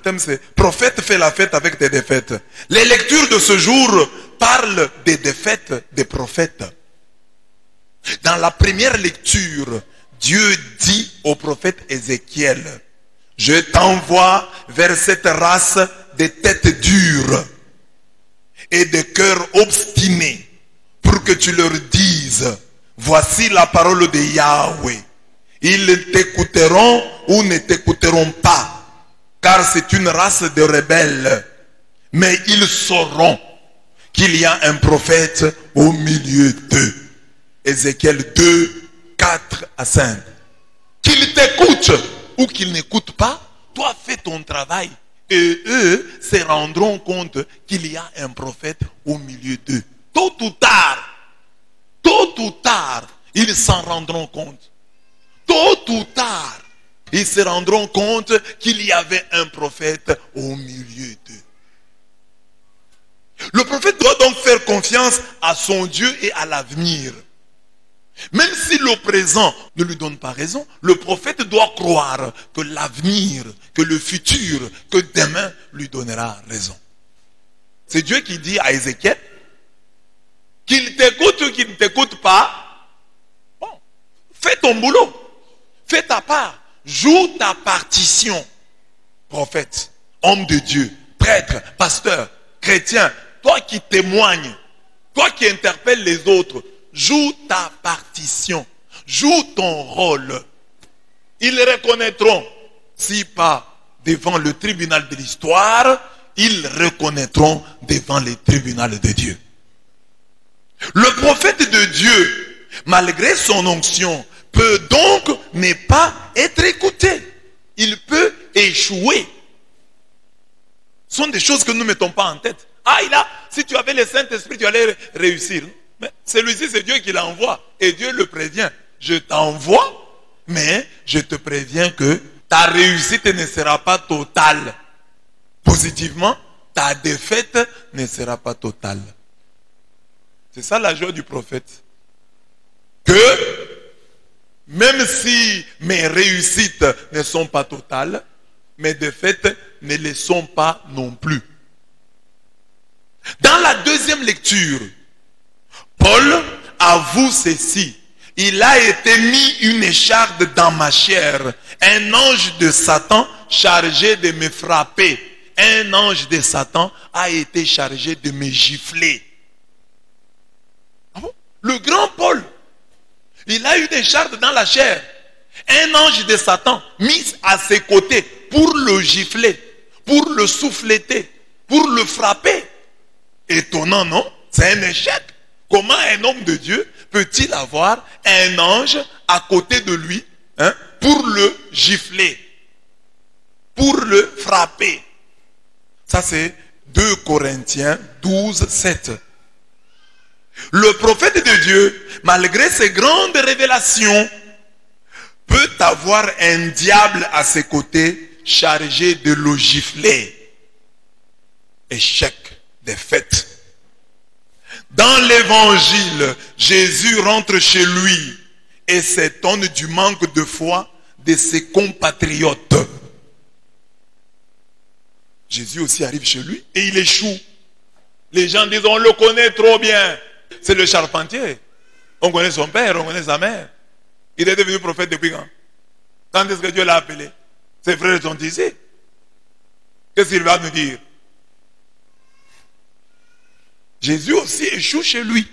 thème c'est prophète fait la fête avec tes défaites. Les lectures de ce jour parlent des défaites des prophètes. Dans la première lecture, Dieu dit au prophète Ézéchiel, je t'envoie vers cette race de têtes dures et de cœurs obstinés pour que tu leur dises, voici la parole de Yahweh. Ils t'écouteront ou ne t'écouteront pas, car c'est une race de rebelles. Mais ils sauront qu'il y a un prophète au milieu d'eux. Ézéchiel 2, 4 à 5. Qu'ils t'écoutent ou qu'ils n'écoutent pas, toi fais ton travail. Et eux se rendront compte qu'il y a un prophète au milieu d'eux. Tôt ou tard, ils s'en rendront compte. Tôt ou tard, ils se rendront compte qu'il y avait un prophète au milieu d'eux. Le prophète doit donc faire confiance à son Dieu et à l'avenir. Même si le présent ne lui donne pas raison, le prophète doit croire que l'avenir, que le futur, que demain lui donnera raison. C'est Dieu qui dit à Ézéchiel qu'il t'écoute ou qu'il ne t'écoute pas. Bon, fais ton boulot, fais ta part, joue ta partition. Prophète, homme de Dieu, prêtre, pasteur, chrétien, toi qui témoignes, toi qui interpelles les autres, joue ta partition, joue ton rôle. Ils reconnaîtront, si pas devant le tribunal de l'histoire, ils reconnaîtront devant le tribunal de Dieu. Le prophète de Dieu, malgré son onction, peut donc ne pas être écouté. Il peut échouer. Ce sont des choses que nous ne mettons pas en tête. Ah, si tu avais le Saint-Esprit, tu allais réussir. Mais celui-ci, c'est Dieu qui l'envoie. Et Dieu le prévient. Je t'envoie, mais je te préviens que ta réussite ne sera pas totale. Positivement, ta défaite ne sera pas totale. C'est ça la joie du prophète. Que, même si mes réussites ne sont pas totales, mes défaites ne le sont pas non plus. Dans la deuxième lecture, Paul avoue ceci. Il a été mis une écharde dans ma chair. Un ange de Satan chargé de me frapper. Un ange de Satan a été chargé de me gifler. Ah bon? Le grand Paul, il a eu une écharde dans la chair. Un ange de Satan mis à ses côtés pour le gifler, pour le souffleter, pour le frapper. Étonnant, non? C'est un échec. Comment un homme de Dieu peut-il avoir un ange à côté de lui pour le gifler, pour le frapper? Ça c'est 2 Corinthiens 12, 7. Le prophète de Dieu, malgré ses grandes révélations, peut avoir un diable à ses côtés chargé de le gifler. Échec, défaite. Dans l'évangile, Jésus rentre chez lui et s'étonne du manque de foi de ses compatriotes. Jésus aussi arrive chez lui et il échoue. Les gens disent, on le connaît trop bien. C'est le charpentier. On connaît son père, on connaît sa mère. Il est devenu prophète depuis quand? Quand est-ce que Dieu l'a appelé? Ses frères sont ici. Qu'est-ce qu'il va nous dire? Jésus aussi échoue chez lui.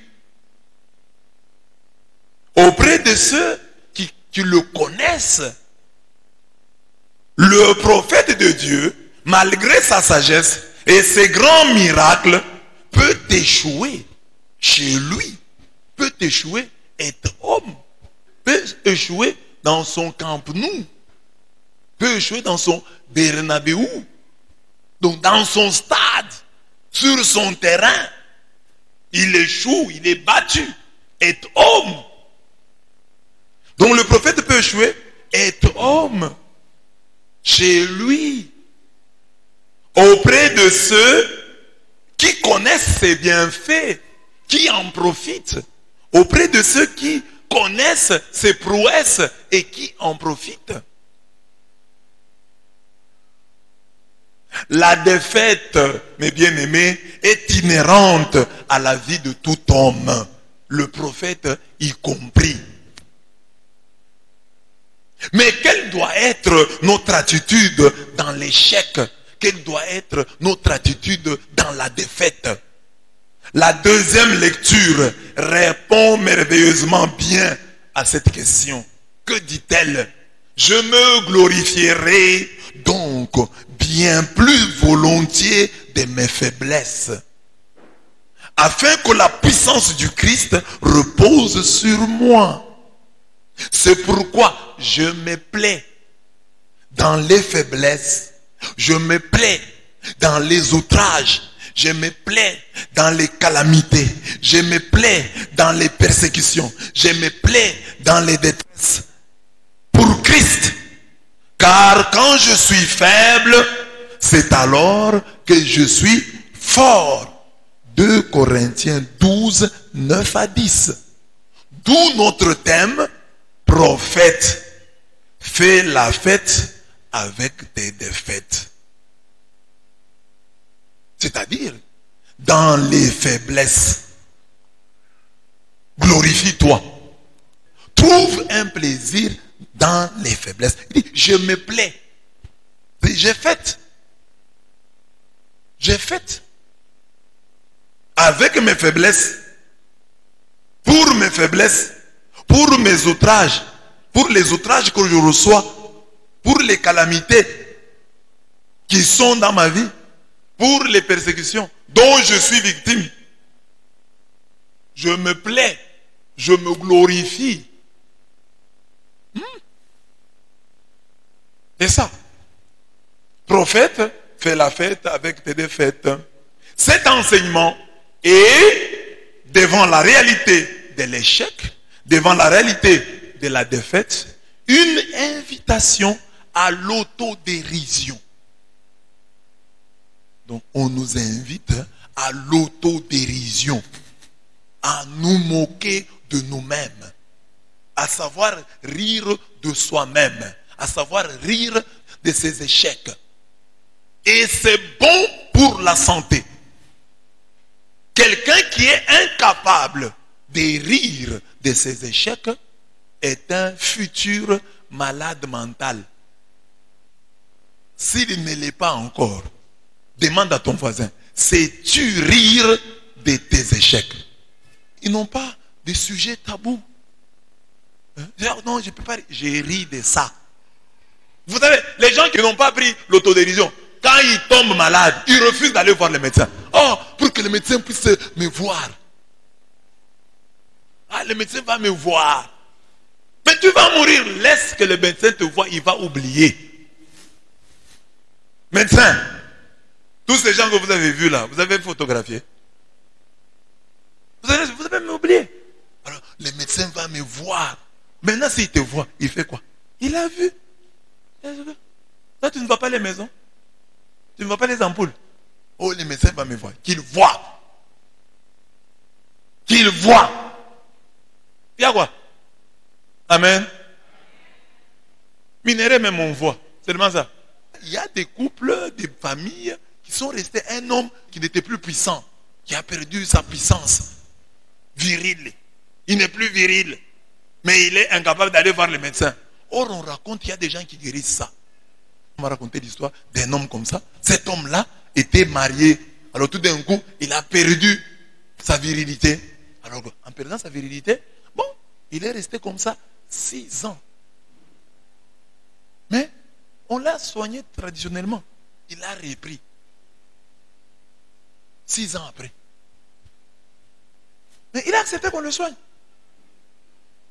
Auprès de ceux qui le connaissent. Le prophète de Dieu, malgré sa sagesse et ses grands miracles, peut échouer chez lui. Peut échouer être homme. Peut échouer dans son Camp Nou. Peut échouer dans son Bernabéu. Donc dans son stade. Sur son terrain. Il échoue, il est battu. Être homme. Donc le prophète peut échouer. Être homme. Chez lui. Auprès de ceux qui connaissent ses bienfaits. Qui en profitent. Auprès de ceux qui connaissent ses prouesses et qui en profitent. La défaite, mes bien-aimés, est inhérente à la vie de tout homme, le prophète y compris. Mais quelle doit être notre attitude dans l'échec? Quelle doit être notre attitude dans la défaite? La deuxième lecture répond merveilleusement bien à cette question. Que dit-elle? Je me glorifierai donc bien plus volontiers de mes faiblesses, afin que la puissance du Christ repose sur moi. C'est pourquoi je me plais dans les faiblesses, je me plais dans les outrages, je me plais dans les calamités, je me plais dans les persécutions, je me plais dans les détresses. Pour Christ, car quand je suis faible, c'est alors que je suis fort. 2 Corinthiens 12, 9 à 10. D'où notre thème, prophète, fais la fête avec tes défaites. C'est-à-dire, dans les faiblesses, glorifie-toi. Trouve un plaisir dans les faiblesses. Il dit, je me plais. J'ai fait. J'ai fait. Avec mes faiblesses, pour mes faiblesses, pour mes outrages, pour les outrages que je reçois, pour les calamités qui sont dans ma vie, pour les persécutions dont je suis victime. Je me plais, je me glorifie. C'est ça. Prophète, fais la fête avec tes défaites. Cet enseignement est devant la réalité de l'échec, devant la réalité de la défaite, une invitation à l'autodérision. Donc on nous invite à l'autodérision, à nous moquer de nous-mêmes, à savoir rire de soi-même, à savoir rire de ses échecs. Et c'est bon pour la santé. Quelqu'un qui est incapable de rire de ses échecs est un futur malade mental. S'il ne l'est pas encore, demande à ton voisin, sais-tu rire de tes échecs? Ils n'ont pas de sujet tabou. Non, je ne peux pas rire. J'ai ri de ça. Vous savez, les gens qui n'ont pas pris l'autodérision, quand ils tombent malades, ils refusent d'aller voir le médecin. Oh, pour que le médecin puisse me voir. Ah, le médecin va me voir. Mais tu vas mourir. Laisse que le médecin te voie, il va oublier. Médecin, tous ces gens que vous avez vus là, vous avez photographié. Vous avez même oublié. Alors, le médecin va me voir. Maintenant, s'il te voit, il fait quoi? Il a vu. Toi, tu ne vois pas les maisons. Tu ne vois pas les ampoules. Oh, le médecin va me voir. Qu'il voit. Qu'il voit. Il y a quoi? Amen. Minéré même on voit. C'est seulement ça. Il y a des couples, des familles qui sont restés un homme qui n'était plus puissant, qui a perdu sa puissance virile. Il n'est plus viril, mais il est incapable d'aller voir le médecin. Or, on raconte qu'il y a des gens qui guérissent ça. On m'a raconté l'histoire d'un homme comme ça. Cet homme-là était marié. Alors tout d'un coup, il a perdu sa virilité. Alors, en perdant sa virilité, bon, il est resté comme ça 6 ans. Mais on l'a soigné traditionnellement. Il a repris. 6 ans après. Mais il a accepté qu'on le soigne.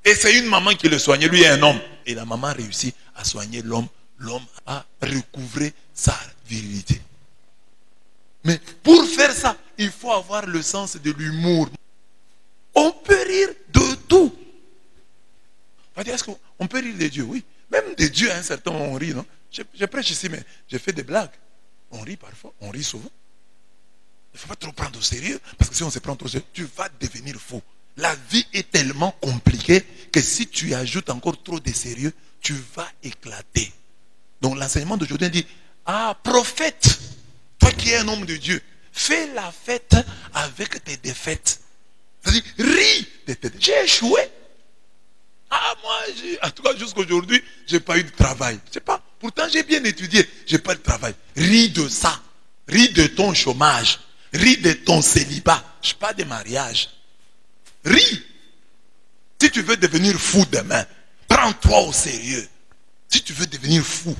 Et c'est une maman qui le soignait. Lui est un homme. Et la maman réussit à soigner l'homme. L'homme a recouvré sa virilité. Mais pour faire ça, il faut avoir le sens de l'humour. On peut rire de tout. Est-ce qu'on peut rire de Dieu? Oui. Même de Dieu, à un certain moment, on rit, non? Je prêche ici, mais je fais des blagues. On rit parfois, on rit souvent. Il ne faut pas trop prendre au sérieux, parce que si on se prend trop au sérieux, tu vas devenir fou. La vie est tellement compliquée que si tu ajoutes encore trop de sérieux, tu vas éclater. Donc l'enseignement d'aujourd'hui dit, ah, prophète, Toi qui es un homme de Dieu, fais la fête avec tes défaites. C'est-à-dire, ris de tes défaites. J'ai échoué. Ah, moi, en tout cas, jusqu'aujourd'hui, je n'ai pas eu de travail. Je sais pas. Pourtant, j'ai bien étudié. Je n'ai pas de travail. Ris de ça. Ris de ton chômage. Ris de ton célibat. Je ne pas de mariage. Ris. Si tu veux devenir fou demain, prends-toi au sérieux. Si tu veux devenir fou,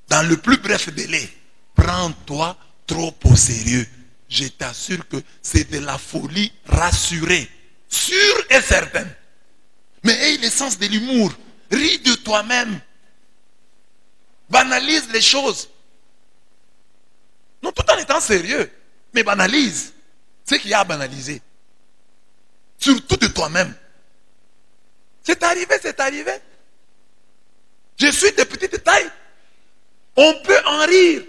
dans le plus bref délai, prends-toi trop au sérieux. Je t'assure que c'est de la folie rassurée, sûre et certaine. Mais aie le sens de l'humour. Ris de toi-même. Banalise les choses. Non, tout en étant sérieux. Mais banalise ce qu'il y a à banaliser. Surtout de toi-même. C'est arrivé, c'est arrivé. Je suis de petite taille. On peut en rire.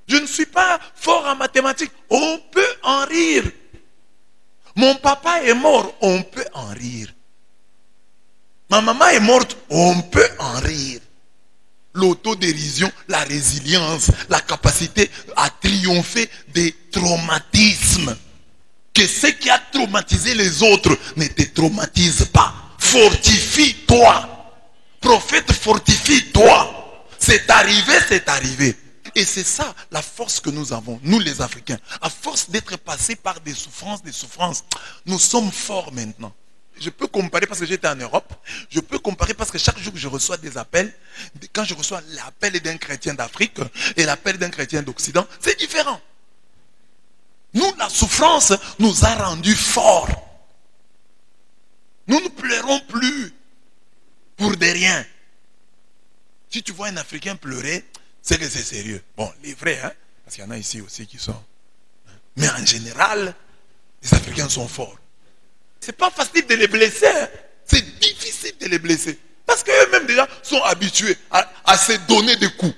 Je ne suis pas fort en mathématiques. On peut en rire. Mon papa est mort. On peut en rire. Ma maman est morte. On peut en rire. L'autodérision, la résilience, la capacité à triompher des traumatismes. Que ce qui a traumatisé les autres ne te traumatise pas. Fortifie-toi. Prophète, fortifie-toi. C'est arrivé, c'est arrivé. Et c'est ça la force que nous avons, nous les Africains. À force d'être passés par des souffrances, nous sommes forts maintenant. Je peux comparer parce que j'étais en Europe. Je peux comparer parce que chaque jour que je reçois des appels, quand je reçois l'appel d'un chrétien d'Afrique et l'appel d'un chrétien d'Occident, c'est différent. Nous, la souffrance nous a rendus forts. Nous ne pleurons plus pour des riens. Si tu vois un Africain pleurer, c'est que c'est sérieux. Bon, les vrais, hein, parce qu'il y en a ici aussi qui sont. Mais en général, les Africains sont forts. C'est pas facile de les blesser. Hein. C'est difficile de les blesser. Parce qu'eux-mêmes déjà sont habitués à se donner des coups.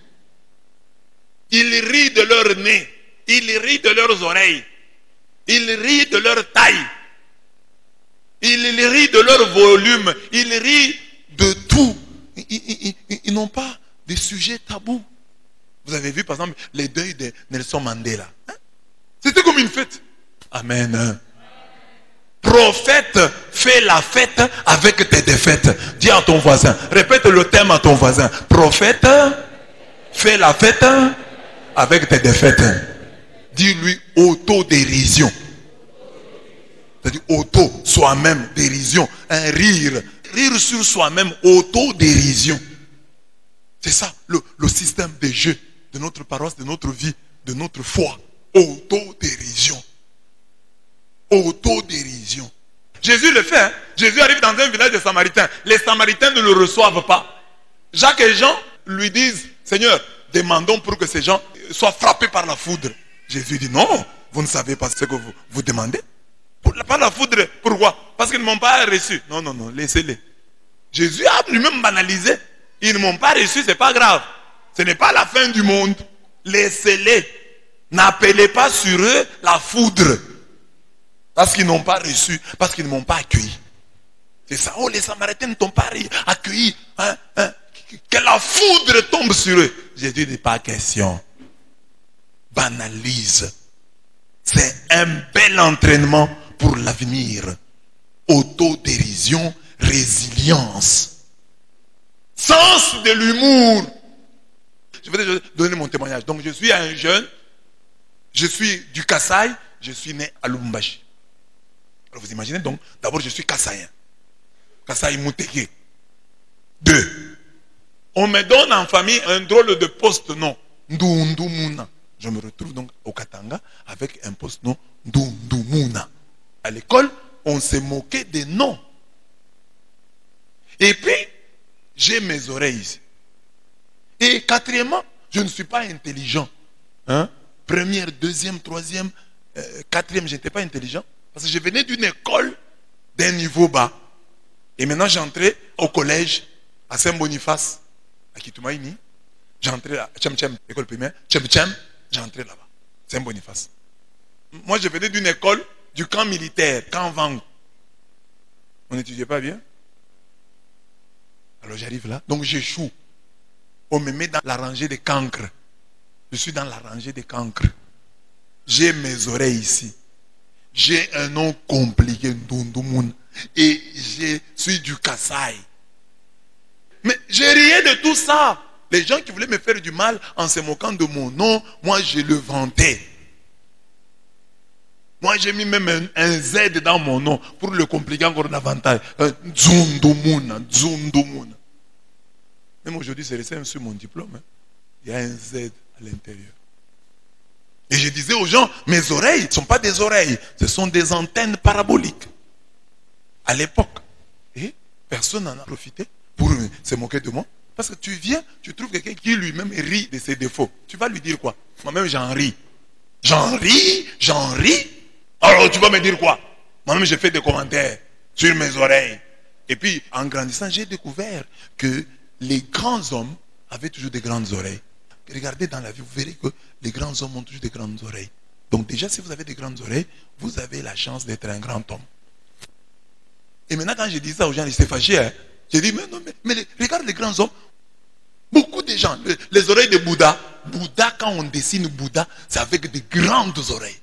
Ils rient de leur nez. Ils rient de leurs oreilles. Ils rient de leur taille. Ils rient de leur volume. Ils rient de tout. Ils n'ont pas de sujets tabous. Vous avez vu par exemple les deuils de Nelson Mandela. Hein? C'était comme une fête. Amen. Prophète, fais la fête avec tes défaites. Dis à ton voisin. Répète le thème à ton voisin. Prophète, fais la fête avec tes défaites. Dis-lui autodérision. C'est-à-dire auto, soi-même, dérision. Un rire. Rire sur soi-même, autodérision. C'est ça le système des jeux de notre paroisse, de notre vie, de notre foi. Autodérision. Autodérision. Jésus le fait. Hein? Jésus arrive dans un village de Samaritains. Les Samaritains ne le reçoivent pas. Jacques et Jean lui disent, Seigneur, demandons pour que ces gens soient frappés par la foudre. Jésus dit, non, vous ne savez pas ce que vous demandez. Par la foudre, pourquoi? Parce qu'ils ne m'ont pas reçu. Non, non, non, laissez-les. Jésus a lui-même banalisé. Ils ne m'ont pas reçu, c'est pas grave. Ce n'est pas la fin du monde. Laissez-les. N'appelez pas sur eux la foudre. Parce qu'ils n'ont pas reçu, parce qu'ils ne m'ont pas accueilli. C'est ça. Oh, les Samaritains ne t'ont pas accueilli. Hein? Que la foudre tombe sur eux. Jésus dit pas question. Banalise. C'est un bel entraînement pour l'avenir. Autodérision, résilience. Sens de l'humour. Je vais te donner mon témoignage. Donc je suis un jeune. Je suis du Kasaï. Je suis né à Lubumbashi. Alors vous imaginez donc, d'abord je suis Kassaïen. Kasaï Mouteke. 2. On me donne en famille un drôle de poste-nom. Ndundumuna. Je me retrouve donc au Katanga avec un poste-nom Ndundumuna. À l'école, on s'est moqué des noms. Et puis, j'ai mes oreilles ici. Et quatrièmement, je ne suis pas intelligent. Hein? Première, deuxième, troisième, quatrième, je n'étais pas intelligent. Parce que je venais d'une école d'un niveau bas. Et maintenant, j'entrais au collège à Saint-Boniface, à Kitumaini. J'entrais à Tchem, école primaire. Tchem, j'entrais là-bas. Saint-Boniface. Moi, je venais d'une école du camp militaire, camp Vang. On n'étudiait pas bien. Alors j'arrive là. Donc j'échoue. On me met dans la rangée des cancres. Je suis dans la rangée des cancres. J'ai mes oreilles ici. J'ai un nom compliqué, Ndundumun. Et je suis du Kassai. Mais j'ai riais de tout ça. Les gens qui voulaient me faire du mal en se moquant de mon nom, moi je le vantais. Moi j'ai mis même un Z dans mon nom pour le compliquer encore davantage. Zundumun, Zundumun. Même aujourd'hui c'est resté sur mon diplôme. Hein. Il y a un Z à l'intérieur. Et je disais aux gens, mes oreilles ne sont pas des oreilles, ce sont des antennes paraboliques. À l'époque. Et personne n'en a profité pour se moquer de moi. Parce que tu viens, tu trouves quelqu'un qui lui-même rit de ses défauts. Tu vas lui dire quoi? Moi-même j'en ris. J'en ris, j'en ris. Alors tu vas me dire quoi? Moi-même j'ai fait des commentaires sur mes oreilles. Et puis en grandissant, j'ai découvert que les grands hommes avaient toujours des grandes oreilles. Regardez dans la vie, vous verrez que les grands hommes ont toujours des grandes oreilles. Donc déjà, si vous avez des grandes oreilles, vous avez la chance d'être un grand homme. Et maintenant, quand je dis ça aux gens, ils s'étaient fâchés. Hein. J'ai dit, mais non, mais regarde les grands hommes. Beaucoup de gens, les oreilles de Bouddha. Bouddha, quand on dessine Bouddha, c'est avec des grandes oreilles.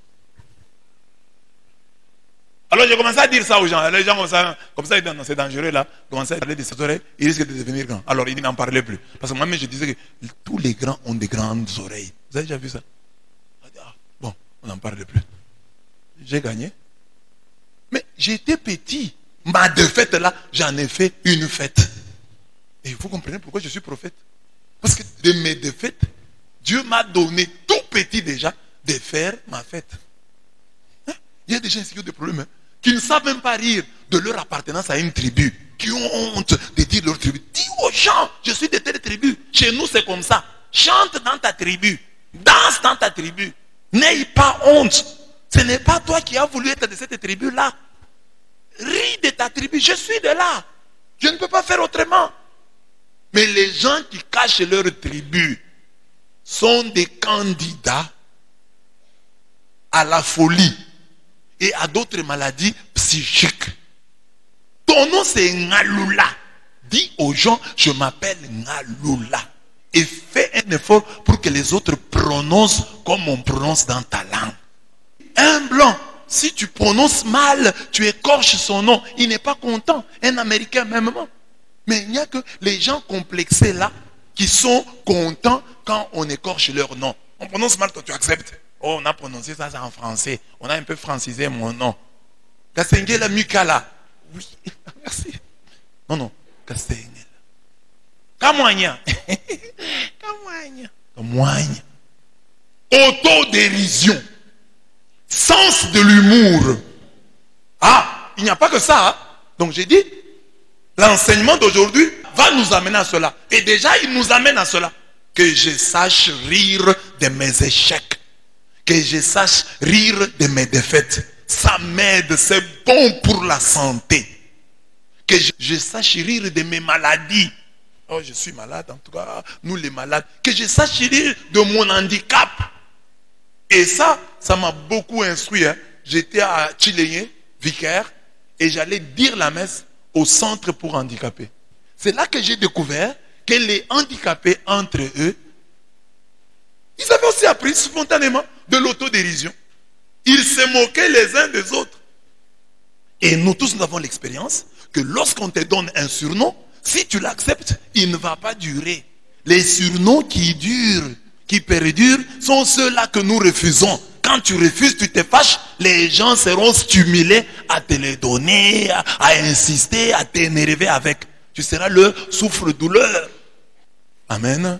Alors j'ai commencé à dire ça aux gens. Les gens comme ça, c'est dangereux là. Commençaient à parler de ses oreilles, ils risquent de devenir grands. Alors ils n'en parlaient plus. Parce que moi-même je disais que tous les grands ont des grandes oreilles. Vous avez déjà vu ça? Bon, on n'en parle plus. J'ai gagné. Mais j'étais petit. Ma défaite là, j'en ai fait une fête. Et vous comprenez pourquoi je suis prophète? Parce que de mes défaites, Dieu m'a donné tout petit déjà de faire ma fête. Hein? Il y a des gens qui ont des problèmes. Hein? Qui ne savent même pas rire de leur appartenance à une tribu, qui ont honte de dire leur tribu. Dis aux gens, je suis de telle tribu. Chez nous, c'est comme ça. Chante dans ta tribu. Danse dans ta tribu. N'aie pas honte. Ce n'est pas toi qui as voulu être de cette tribu-là. Ris de ta tribu. Je suis de là. Je ne peux pas faire autrement. Mais les gens qui cachent leur tribu sont des candidats à la folie et à d'autres maladies psychiques. Ton nom c'est Ngalula. Dis aux gens, je m'appelle Ngalula. Et fais un effort pour que les autres prononcent comme on prononce dans ta langue. Un blanc, si tu prononces mal, tu écorches son nom. Il n'est pas content. Un Américain même. Mais il n'y a que les gens complexés là qui sont contents quand on écorche leur nom. On prononce mal, toi tu acceptes. Oh, on a prononcé ça en français. On a un peu francisé mon nom. Kasengela Mukala. Oui, merci. Non. Kasengela. Kamwanya. Kamwanya. Autodérision. Sens de l'humour. Ah, il n'y a pas que ça. Hein? Donc j'ai dit, l'enseignement d'aujourd'hui va nous amener à cela. Et déjà, il nous amène à cela. Que je sache rire de mes échecs. Que je sache rire de mes défaites. Ça m'aide, c'est bon pour la santé. Que je sache rire de mes maladies. Oh, je suis malade, en tout cas, nous les malades. Que je sache rire de mon handicap. Et ça m'a beaucoup instruit. Hein. J'étais à Chiléen, vicaire, et j'allais dire la messe au centre pour handicapés. C'est là que j'ai découvert que les handicapés entre eux, ils avaient aussi appris spontanément de l'autodérision. Ils se moquaient les uns des autres. Et nous tous, nous avons l'expérience que lorsqu'on te donne un surnom, si tu l'acceptes, il ne va pas durer. Les surnoms qui durent, qui perdurent, sont ceux-là que nous refusons. Quand tu refuses, tu te fâches, les gens seront stimulés à te les donner, à insister, à t'énerver avec. Tu seras leur souffre-douleur. Amen.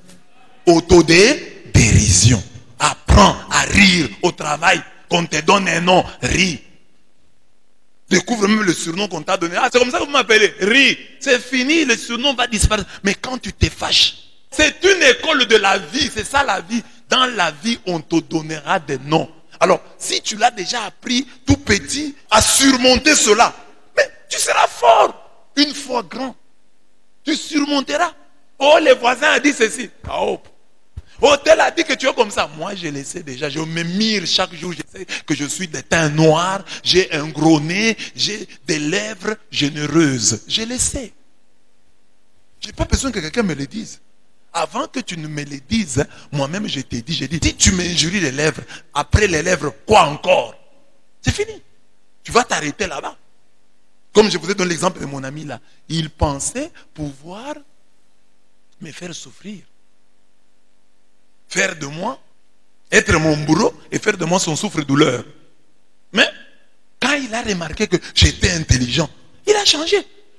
Autodérision. Apprends à rire au travail. Qu'on te donne un nom, ris. Découvre même le surnom qu'on t'a donné. Ah, c'est comme ça que vous m'appelez. Ris. C'est fini, le surnom va disparaître. Mais quand tu te fâches, c'est une école de la vie. C'est ça la vie. Dans la vie, on te donnera des noms. Alors, si tu l'as déjà appris tout petit à surmonter cela, mais tu seras fort. Une fois grand. Tu surmonteras. Oh, les voisins ont dit ceci. Oh, tel a dit que tu es comme ça. Moi, je le sais déjà. Je me mire chaque jour. Je sais que je suis de teint noir. J'ai un gros nez. J'ai des lèvres généreuses. Je le sais. Je n'ai pas besoin que quelqu'un me le dise. avant que tu ne me le dises, moi-même je t'ai dit, j'ai dit, si tu m'injuries les lèvres, après les lèvres, quoi encore? C'est fini. Tu vas t'arrêter là-bas. Comme je vous ai donné l'exemple de mon ami là. Il pensait pouvoir me faire souffrir. Faire de moi, être mon bourreau et faire de moi son souffre-douleur. Mais, quand il a remarqué que j'étais intelligent, il a changé.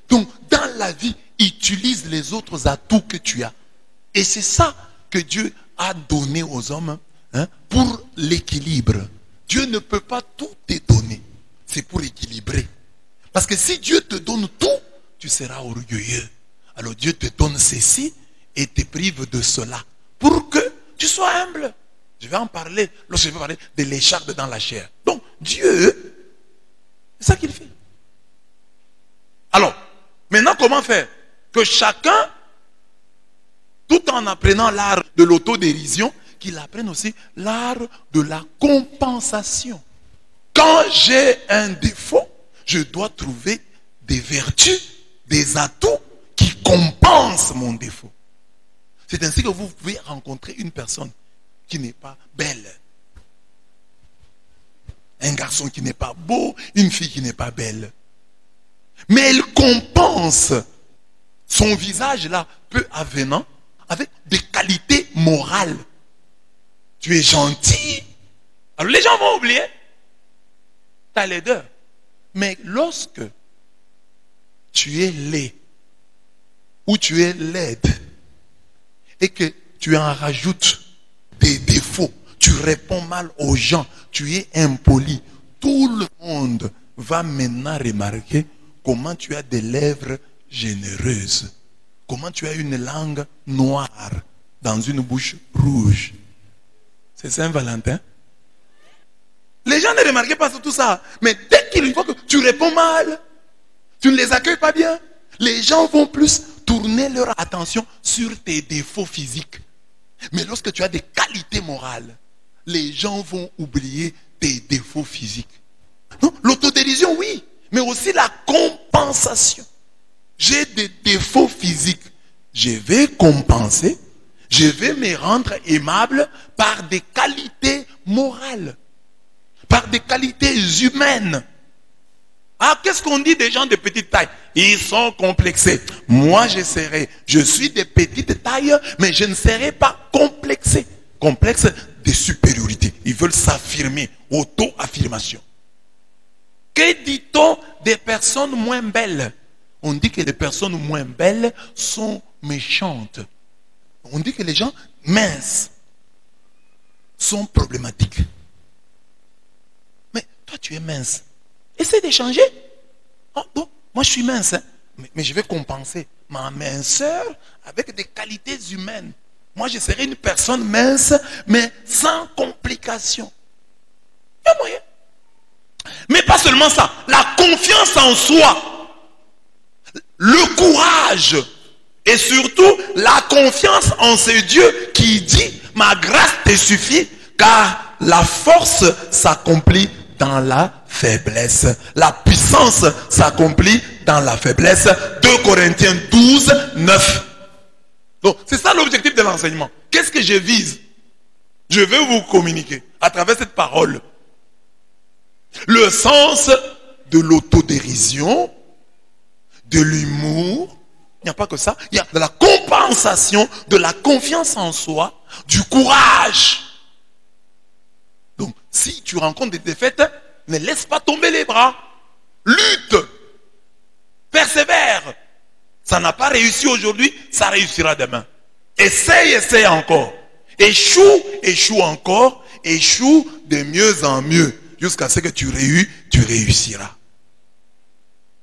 Donc, dans la vie, utilise les autres atouts que tu as. Et c'est ça que Dieu a donné aux hommes pour l'équilibre. Dieu ne peut pas tout te donner. C'est pour équilibrer. Parce que si Dieu te donne tout, tu seras orgueilleux. Alors Dieu te donne ceci et te prive de cela. Pour que tu sois humble. Je vais en parler lorsque je vais parler de l'écharpe dans la chair. Donc Dieu, c'est ça qu'il fait. Alors, maintenant comment faire? Que chacun, tout en apprenant l'art de l'autodérision, qu'il apprenne aussi l'art de la compensation. Quand j'ai un défaut, je dois trouver des vertus, des atouts qui compensent mon défaut. C'est ainsi que vous pouvez rencontrer une personne qui n'est pas belle. Un garçon qui n'est pas beau, une fille qui n'est pas belle. Mais elle compense son visage là, peu avenant, avec des qualités morales. Tu es gentil. Alors les gens vont oublier ta laideur. Mais lorsque tu es laid ou tu es laide et que tu en rajoutes des défauts, tu réponds mal aux gens, tu es impoli, tout le monde va maintenant remarquer comment tu as des lèvres généreuses, comment tu as une langue noire dans une bouche rouge. C'est Saint-Valentin. Les gens ne remarquent pas tout ça. Mais dès qu'ils voient que tu réponds mal, tu ne les accueilles pas bien, les gens vont plus tourner leur attention sur tes défauts physiques. Mais lorsque tu as des qualités morales, les gens vont oublier tes défauts physiques. L'autodérision, oui, mais aussi la compensation. J'ai des défauts physiques. Je vais compenser, je vais me rendre aimable par des qualités morales. Par des qualités humaines. Ah, qu'est-ce qu'on dit des gens de petite taille? Ils sont complexés. Moi, je suis de petite taille, mais je ne serai pas complexé. Complexe de supériorité. Ils veulent s'affirmer. Auto-affirmation. Que dit-on des personnes moins belles? On dit que les personnes moins belles sont méchantes. On dit que les gens minces sont problématiques. Toi, tu es mince. Essaie de changer. Oh, bon, moi, je suis mince. Hein? Mais je vais compenser ma minceur avec des qualités humaines. Moi, je serai une personne mince, mais sans complications. Il y a moyen. Mais pas seulement ça. La confiance en soi. Le courage. Et surtout, la confiance en ce Dieu qui dit, ma grâce te suffit, car la force s'accomplit dans la faiblesse. La puissance s'accomplit dans la faiblesse. 2 Corinthiens 12, 9. Donc, c'est ça l'objectif de l'enseignement. Qu'est-ce que je vise? Je veux vous communiquer à travers cette parole le sens de l'autodérision, de l'humour. Il n'y a pas que ça. Il y a de la compensation, de la confiance en soi, du courage. Donc, si tu rencontres des défaites, ne laisse pas tomber les bras. Lutte. Persévère. Ça n'a pas réussi aujourd'hui, ça réussira demain. Essaye encore. Échoue encore. Échoue de mieux en mieux. Jusqu'à ce que tu réussiras.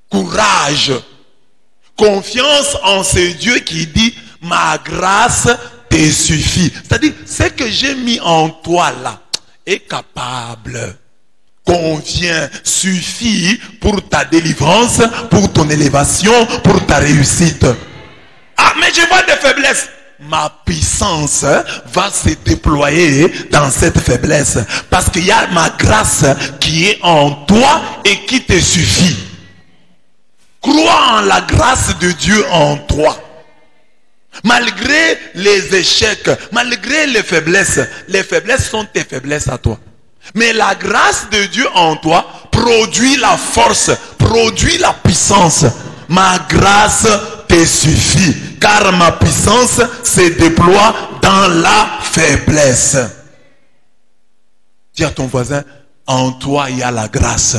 Courage. Confiance en ce Dieu qui dit, ma grâce te suffit. C'est-à-dire, ce que j'ai mis en toi là, est capable, convient, suffit pour ta délivrance, pour ton élévation, pour ta réussite. Ah, mais je vois des faiblesses. Ma puissance va se déployer dans cette faiblesse. Parce qu'il y a ma grâce qui est en toi et qui te suffit. Crois en la grâce de Dieu en toi. Malgré les échecs, malgré les faiblesses sont tes faiblesses à toi. Mais la grâce de Dieu en toi produit la force, produit la puissance. Ma grâce te suffit, car ma puissance se déploie dans la faiblesse. Dis à ton voisin, en toi il y a la grâce.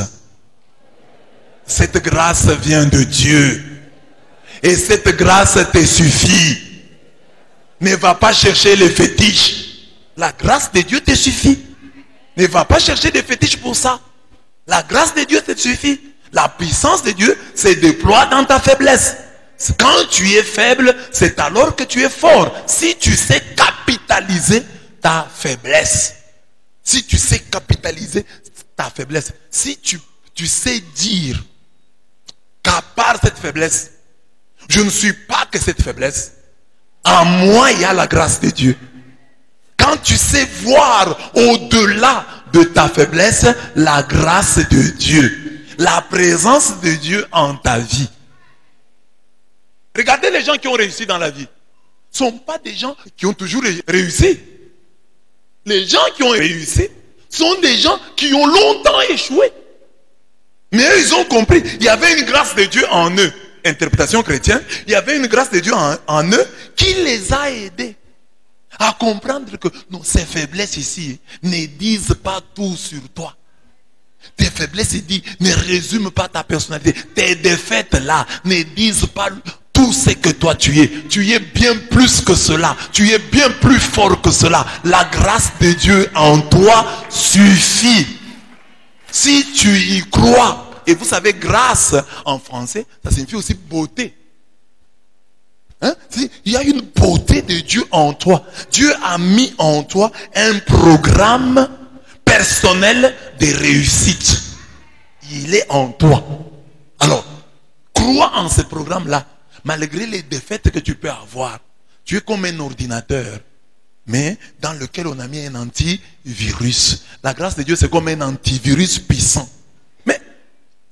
Cette grâce vient de Dieu. Et cette grâce te suffit. Ne va pas chercher les fétiches. La grâce de Dieu te suffit. Ne va pas chercher des fétiches pour ça. La grâce de Dieu te suffit. La puissance de Dieu se déploie dans ta faiblesse. Quand tu es faible, c'est alors que tu es fort. Si tu sais capitaliser ta faiblesse. Si tu sais capitaliser ta faiblesse. Si tu sais dire qu'à part cette faiblesse, je ne suis pas que cette faiblesse. En moi, il y a la grâce de Dieu. Quand tu sais voir au-delà de ta faiblesse, la grâce de Dieu, la présence de Dieu en ta vie. Regardez les gens qui ont réussi dans la vie. Ce ne sont pas des gens qui ont toujours réussi. Les gens qui ont réussi sont des gens qui ont longtemps échoué. Mais eux, ils ont compris. Il y avait une grâce de Dieu en eux. Interprétation chrétienne. Il y avait une grâce de Dieu en eux qui les a aidés à comprendre que non, ces faiblesses ici ne disent pas tout sur toi. Tes faiblesses ici ne résument pas ta personnalité. Tes défaites là ne disent pas tout ce que toi tu es. Tu es bien plus que cela. Tu es bien plus fort que cela. La grâce de Dieu en toi suffit. Si tu y crois, et vous savez, grâce en français, ça signifie aussi beauté. Hein? Il y a une beauté de Dieu en toi. Dieu a mis en toi un programme personnel de réussite. Il est en toi. Alors, crois en ce programme-là. Malgré les défaites que tu peux avoir, tu es comme un ordinateur, mais dans lequel on a mis un antivirus. La grâce de Dieu, c'est comme un antivirus puissant. Mais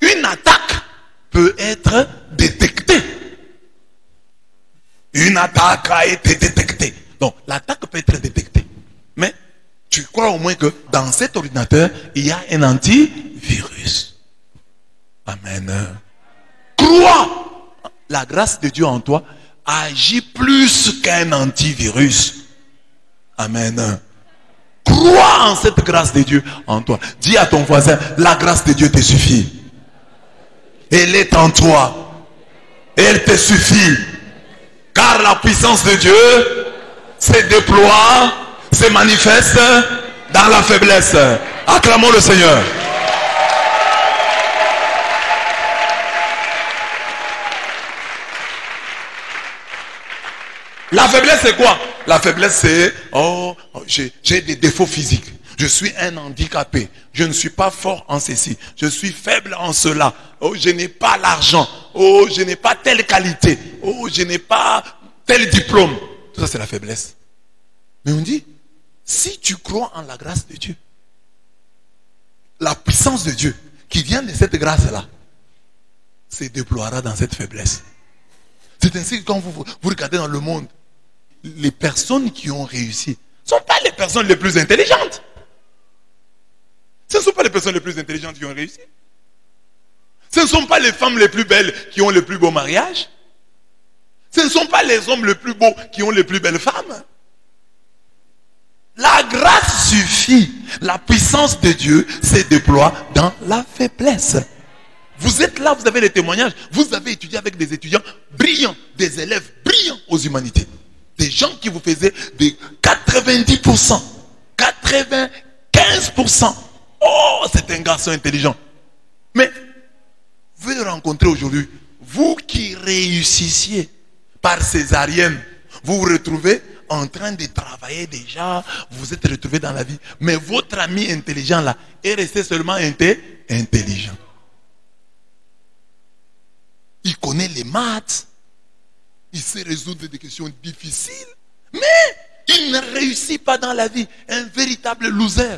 une attaque peut être détectée. Une attaque a été détectée. Donc, l'attaque peut être détectée. Mais tu crois au moins que dans cet ordinateur, il y a un antivirus. Amen. Crois. La grâce de Dieu en toi agit plus qu'un antivirus. Amen. Crois en cette grâce de Dieu en toi. Dis à ton voisin, la grâce de Dieu te suffit. Elle est en toi. Elle te suffit. Car la puissance de Dieu se déploie, se manifeste dans la faiblesse. Acclamons le Seigneur. La faiblesse c'est quoi? La faiblesse c'est, j'ai des défauts physiques. Je suis un handicapé. Je ne suis pas fort en ceci. Je suis faible en cela. Oh, je n'ai pas l'argent. Oh, je n'ai pas telle qualité. Oh, je n'ai pas tel diplôme. Tout ça c'est la faiblesse. Mais on dit, si tu crois en la grâce de Dieu, la puissance de Dieu qui vient de cette grâce-là se déploiera dans cette faiblesse. C'est ainsi que quand vous regardez dans le monde, les personnes qui ont réussi ne sont pas les personnes les plus intelligentes. Ce ne sont pas les personnes les plus intelligentes qui ont réussi. Ce ne sont pas les femmes les plus belles qui ont les plus beaux mariages. Ce ne sont pas les hommes les plus beaux qui ont les plus belles femmes. La grâce suffit. La puissance de Dieu se déploie dans la faiblesse. Vous êtes là, vous avez les témoignages. Vous avez étudié avec des étudiants brillants, des élèves brillants aux humanités. Des gens qui vous faisaient des 90%, 95%. Oh, c'est un garçon intelligent. Mais, vous le rencontrez aujourd'hui. Vous qui réussissiez par césarienne, vous vous retrouvez en train de travailler déjà. Vous vous êtes retrouvés dans la vie. Mais votre ami intelligent là est resté seulement intelligent. Il connaît les maths. Il sait résoudre des questions difficiles. Mais il ne réussit pas dans la vie. Un véritable loser.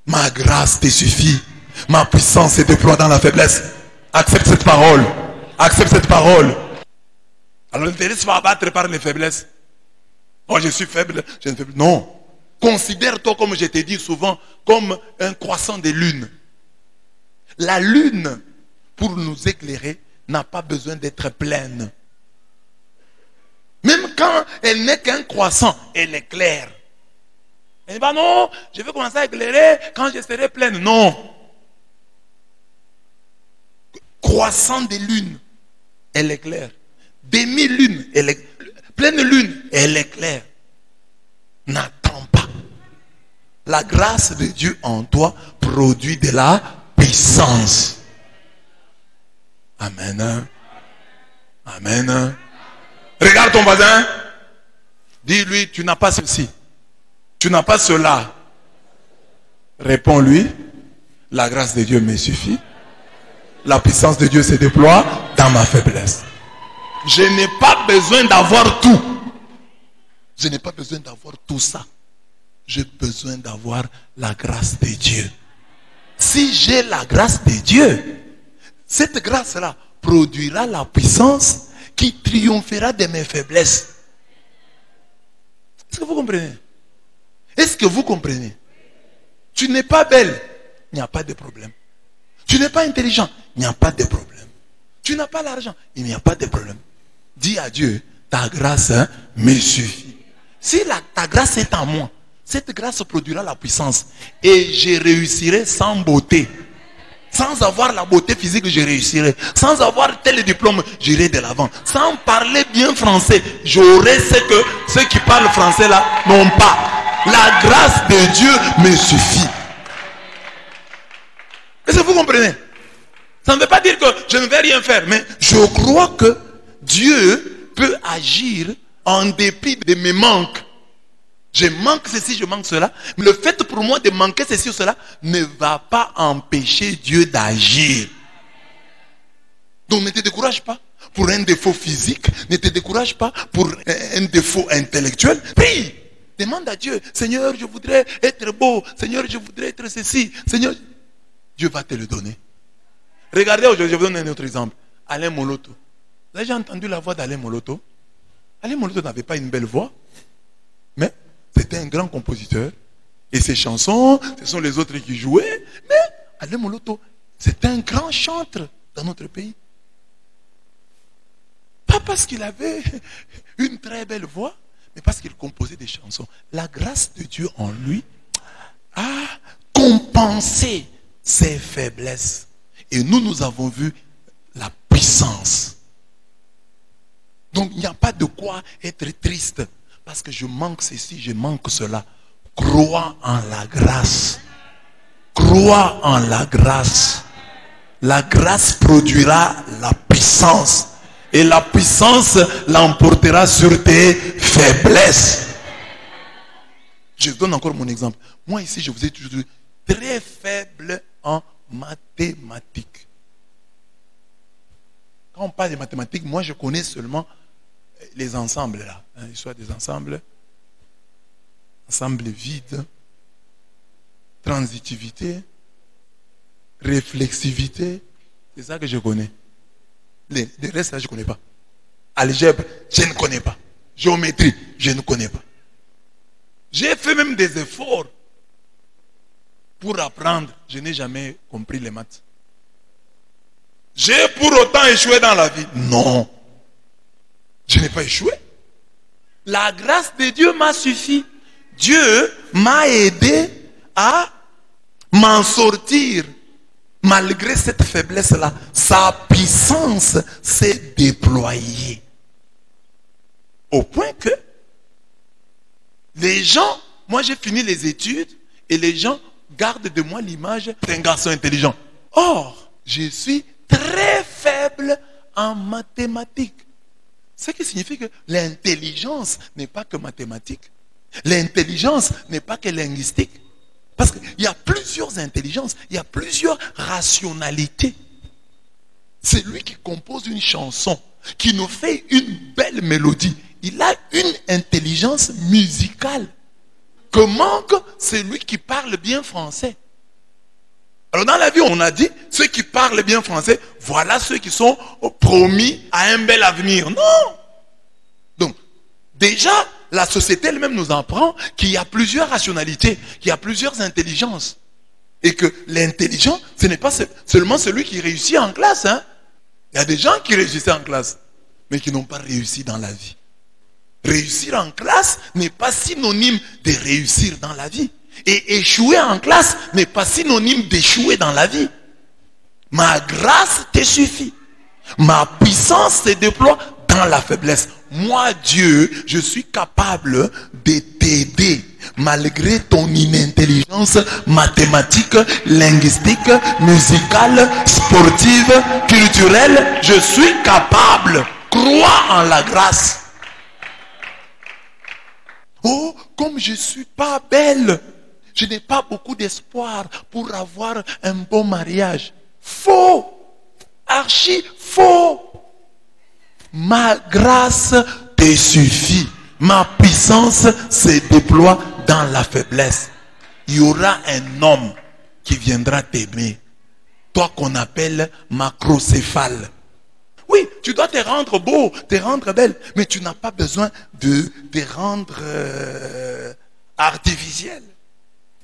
Ma grâce te suffit. Ma puissance se déploie dans la faiblesse. Accepte cette parole. Accepte cette parole. Alors l'intérêt se fait abattre par les faiblesses. Oh, je suis faible, je ne fais plus. Non. Considère-toi, comme je t'ai dit souvent, comme un croissant de lune. La lune, pour nous éclairer, n'a pas besoin d'être pleine. Même quand elle n'est qu'un croissant, elle éclaire. Elle dit, bah non, je vais commencer à éclairer quand je serai pleine. Non. Croissant de lune, elle éclaire. Demi-lune, elle éclaire. Pleine lune, elle éclaire. N'attends pas. La grâce de Dieu en toi produit de la puissance. Amen. Amen. Regarde ton voisin. Dis-lui, tu n'as pas ceci. Tu n'as pas cela. Réponds-lui, la grâce de Dieu me suffit. La puissance de Dieu se déploie dans ma faiblesse. Je n'ai pas besoin d'avoir tout. Je n'ai pas besoin d'avoir tout ça. J'ai besoin d'avoir la grâce de Dieu. Si j'ai la grâce de Dieu, cette grâce-là produira la puissance qui triomphera de mes faiblesses. Est-ce que vous comprenez? Est-ce que vous comprenez? Tu n'es pas belle, il n'y a pas de problème. Tu n'es pas intelligent, il n'y a pas de problème. Tu n'as pas l'argent, il n'y a pas de problème. Dis à Dieu, ta grâce me suffit. Si ta grâce est en moi, cette grâce produira la puissance. Et je réussirai sans beauté. Sans avoir la beauté physique, je réussirai. Sans avoir tel diplôme, j'irai de l'avant. Sans parler bien français, j'aurai ce que ceux qui parlent français là n'ont pas. La grâce de Dieu me suffit. Est-ce que vous comprenez? Ça ne veut pas dire que je ne vais rien faire, mais je crois que Dieu peut agir en dépit de mes manques. Je manque ceci, je manque cela. Mais le fait pour moi de manquer ceci ou cela ne va pas empêcher Dieu d'agir. Donc ne te décourage pas pour un défaut physique. Ne te décourage pas pour un défaut intellectuel. Prie. Demande à Dieu. Seigneur, je voudrais être beau. Seigneur, je voudrais être ceci. Seigneur, Dieu va te le donner. Regardez aujourd'hui, je vous donne un autre exemple. Alain Moloto. Vous avez déjà entendu la voix d'Alain Moloto? Alain Moloto n'avait pas une belle voix. Mais c'était un grand compositeur. Et ses chansons, ce sont les autres qui jouaient. Mais Alain Moloto, c'est un grand chanteur dans notre pays. Pas parce qu'il avait une très belle voix, mais parce qu'il composait des chansons. La grâce de Dieu en lui a compensé ses faiblesses. Et nous avons vu la puissance. Donc il n'y a pas de quoi être triste. Parce que je manque ceci, je manque cela. Crois en la grâce. Crois en la grâce. La grâce produira la puissance. Et la puissance l'emportera sur tes faiblesses. Je donne encore mon exemple. Moi ici, je vous ai toujours dit, très faible en mathématiques. Quand on parle de mathématiques, moi je connais seulement les ensembles là. Soit des ensembles vides, transitivité, réflexivité. C'est ça que je connais. Les restes là, je ne connais pas. Algèbre, je ne connais pas. Géométrie, je ne connais pas. J'ai fait même des efforts pour apprendre. Je n'ai jamais compris les maths. J'ai pour autant échoué dans la vie? Non. Je n'ai pas échoué. La grâce de Dieu m'a suffi. Dieu m'a aidé à m'en sortir. Malgré cette faiblesse-là, sa puissance s'est déployée. Au point que les gens, moi j'ai fini les études et les gens gardent de moi l'image d'un garçon intelligent. Or, je suis très faible en mathématiques. Ce qui signifie que l'intelligence n'est pas que mathématique. L'intelligence n'est pas que linguistique. Parce qu'il y a plusieurs intelligences, il y a plusieurs rationalités. C'est lui qui compose une chanson, qui nous fait une belle mélodie. Il a une intelligence musicale que manque celui qui parle bien français. Alors dans la vie, on a dit, ceux qui parlent bien français, voilà ceux qui sont promis à un bel avenir. Non! Déjà, la société elle-même nous apprend qu'il y a plusieurs rationalités, qu'il y a plusieurs intelligences. Et que l'intelligent, ce n'est pas seulement celui qui réussit en classe. Hein. Il y a des gens qui réussissaient en classe, mais qui n'ont pas réussi dans la vie. Réussir en classe n'est pas synonyme de réussir dans la vie. Et échouer en classe n'est pas synonyme d'échouer dans la vie. Ma grâce te suffit. Ma puissance se déploie dans la faiblesse. Moi, Dieu, je suis capable de t'aider malgré ton inintelligence mathématique, linguistique, musicale, sportive, culturelle. Je suis capable. Crois en la grâce. Oh, comme je ne suis pas belle, je n'ai pas beaucoup d'espoir pour avoir un bon mariage. Faux. Archi faux. Ma grâce te suffit. Ma puissance se déploie dans la faiblesse. Il y aura un homme qui viendra t'aimer. Toi qu'on appelle macrocéphale. Oui, tu dois te rendre beau, te rendre belle, mais tu n'as pas besoin de te rendre artificiel.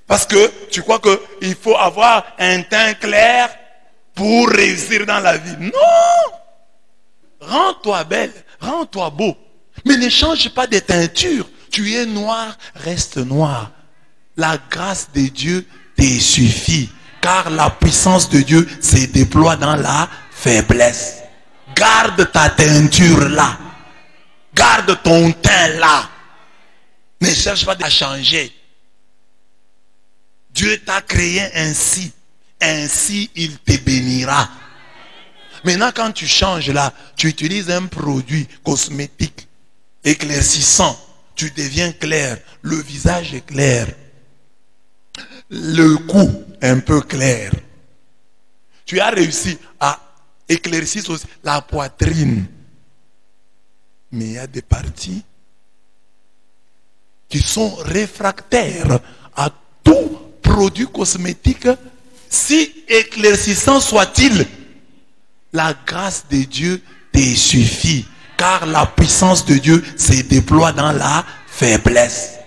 Parce que tu crois qu'il faut avoir un teint clair pour réussir dans la vie. Non! Rends-toi belle, rends-toi beau. Mais ne change pas de teinture. Tu es noir, reste noir. La grâce de Dieu te suffit. Car la puissance de Dieu se déploie dans la faiblesse. Garde ta teinture là. Garde ton teint là. Ne cherche pas à changer. Dieu t'a créé ainsi. Ainsi il te bénira. Maintenant quand tu changes là, tu utilises un produit cosmétique éclaircissant. Tu deviens clair. Le visage est clair. Le cou un peu clair. Tu as réussi à éclaircir aussi la poitrine. Mais il y a des parties qui sont réfractaires à tout produit cosmétique, si éclaircissant soit-il. La grâce de Dieu te suffit, car la puissance de Dieu se déploie dans la faiblesse.